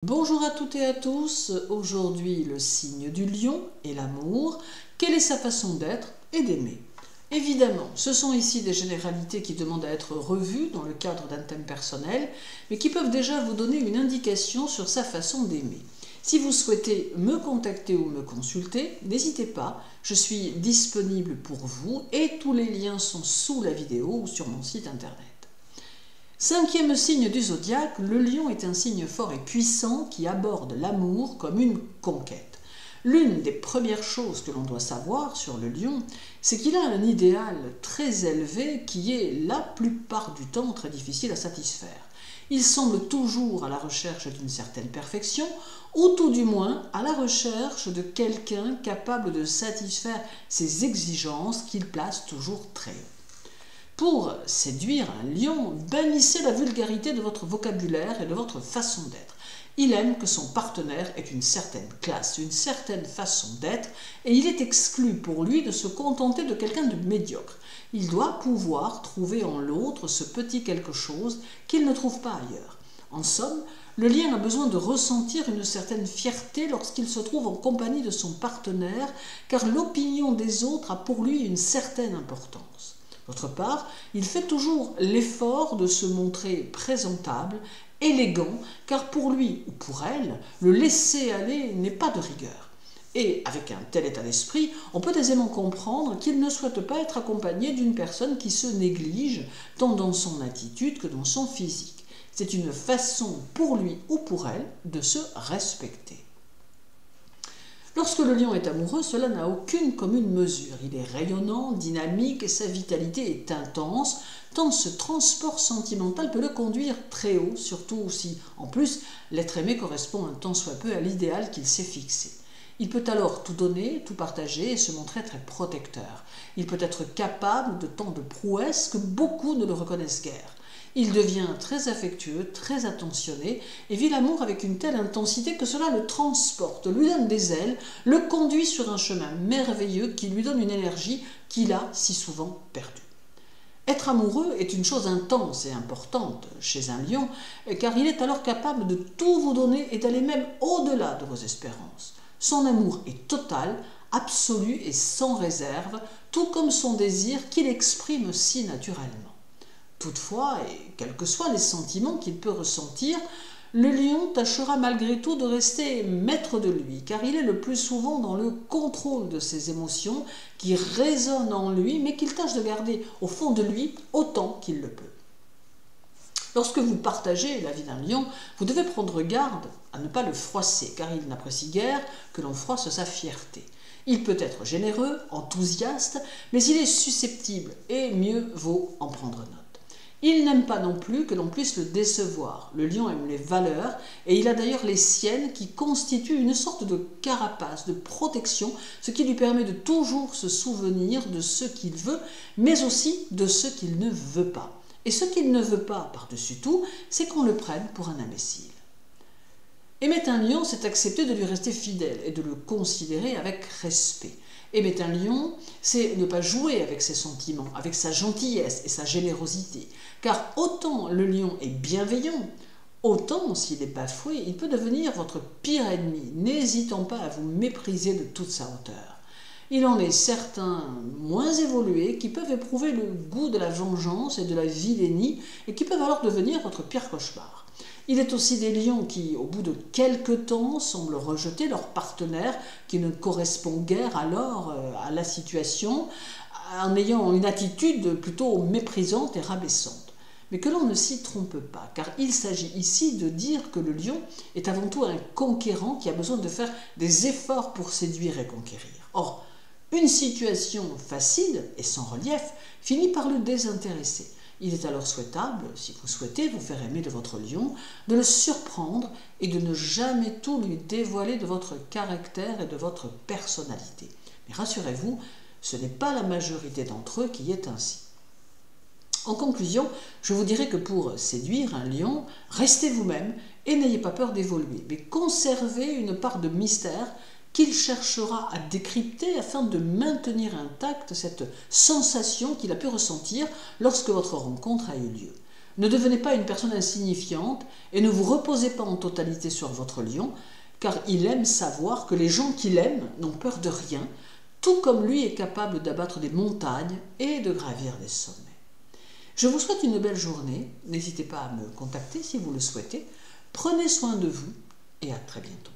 Bonjour à toutes et à tous, aujourd'hui le signe du lion est l'amour. Quelle est sa façon d'être et d'aimer? Évidemment, ce sont ici des généralités qui demandent à être revues dans le cadre d'un thème personnel, mais qui peuvent déjà vous donner une indication sur sa façon d'aimer. Si vous souhaitez me contacter ou me consulter, n'hésitez pas, je suis disponible pour vous et tous les liens sont sous la vidéo ou sur mon site internet. Cinquième signe du zodiaque, le lion est un signe fort et puissant qui aborde l'amour comme une conquête. L'une des premières choses que l'on doit savoir sur le lion, c'est qu'il a un idéal très élevé qui est la plupart du temps très difficile à satisfaire. Il semble toujours à la recherche d'une certaine perfection, ou tout du moins à la recherche de quelqu'un capable de satisfaire ses exigences qu'il place toujours très haut. Pour séduire un lion, bannissez la vulgarité de votre vocabulaire et de votre façon d'être. Il aime que son partenaire ait une certaine classe, une certaine façon d'être, et il est exclu pour lui de se contenter de quelqu'un de médiocre. Il doit pouvoir trouver en l'autre ce petit quelque chose qu'il ne trouve pas ailleurs. En somme, le lion a besoin de ressentir une certaine fierté lorsqu'il se trouve en compagnie de son partenaire, car l'opinion des autres a pour lui une certaine importance. D'autre part, il fait toujours l'effort de se montrer présentable, élégant, car pour lui ou pour elle, le laisser-aller n'est pas de rigueur. Et avec un tel état d'esprit, on peut aisément comprendre qu'il ne souhaite pas être accompagné d'une personne qui se néglige, tant dans son attitude que dans son physique. C'est une façon pour lui ou pour elle de se respecter. Lorsque le lion est amoureux, cela n'a aucune commune mesure. Il est rayonnant, dynamique et sa vitalité est intense, tant ce transport sentimental peut le conduire très haut, surtout si, en plus, l'être aimé correspond un tant soit peu à l'idéal qu'il s'est fixé. Il peut alors tout donner, tout partager et se montrer très protecteur. Il peut être capable de tant de prouesses que beaucoup ne le reconnaissent guère. Il devient très affectueux, très attentionné et vit l'amour avec une telle intensité que cela le transporte, lui donne des ailes, le conduit sur un chemin merveilleux qui lui donne une énergie qu'il a si souvent perdue. Être amoureux est une chose intense et importante chez un lion, car il est alors capable de tout vous donner et d'aller même au-delà de vos espérances. Son amour est total, absolu et sans réserve, tout comme son désir qu'il exprime si naturellement. Toutefois, et quels que soient les sentiments qu'il peut ressentir, le lion tâchera malgré tout de rester maître de lui, car il est le plus souvent dans le contrôle de ses émotions qui résonnent en lui, mais qu'il tâche de garder au fond de lui autant qu'il le peut. Lorsque vous partagez la vie d'un lion, vous devez prendre garde à ne pas le froisser, car il n'apprécie guère que l'on froisse sa fierté. Il peut être généreux, enthousiaste, mais il est susceptible, et mieux vaut en prendre note. Il n'aime pas non plus que l'on puisse le décevoir. Le lion aime les valeurs, et il a d'ailleurs les siennes qui constituent une sorte de carapace, de protection, ce qui lui permet de toujours se souvenir de ce qu'il veut, mais aussi de ce qu'il ne veut pas. Et ce qu'il ne veut pas, par-dessus tout, c'est qu'on le prenne pour un imbécile. Aimer un lion, c'est accepter de lui rester fidèle et de le considérer avec respect. Aimer un lion, c'est ne pas jouer avec ses sentiments, avec sa gentillesse et sa générosité. Car autant le lion est bienveillant, autant s'il est bafoué, il peut devenir votre pire ennemi, n'hésitant pas à vous mépriser de toute sa hauteur. Il en est certains moins évolués qui peuvent éprouver le goût de la vengeance et de la vilainie et qui peuvent alors devenir votre pire cauchemar. Il est aussi des lions qui, au bout de quelque temps, semblent rejeter leur partenaire qui ne correspond guère alors à la situation, en ayant une attitude plutôt méprisante et rabaissante. Mais que l'on ne s'y trompe pas, car il s'agit ici de dire que le lion est avant tout un conquérant qui a besoin de faire des efforts pour séduire et conquérir. Or, une situation facile et sans relief finit par le désintéresser. Il est alors souhaitable, si vous souhaitez vous faire aimer de votre lion, de le surprendre et de ne jamais tout lui dévoiler de votre caractère et de votre personnalité. Mais rassurez-vous, ce n'est pas la majorité d'entre eux qui est ainsi. En conclusion, je vous dirais que pour séduire un lion, restez vous-même et n'ayez pas peur d'évoluer, mais conservez une part de mystère qu'il cherchera à décrypter afin de maintenir intacte cette sensation qu'il a pu ressentir lorsque votre rencontre a eu lieu. Ne devenez pas une personne insignifiante et ne vous reposez pas en totalité sur votre lion, car il aime savoir que les gens qu'il aime n'ont peur de rien, tout comme lui est capable d'abattre des montagnes et de gravir des sommets. Je vous souhaite une belle journée, n'hésitez pas à me contacter si vous le souhaitez, prenez soin de vous et à très bientôt.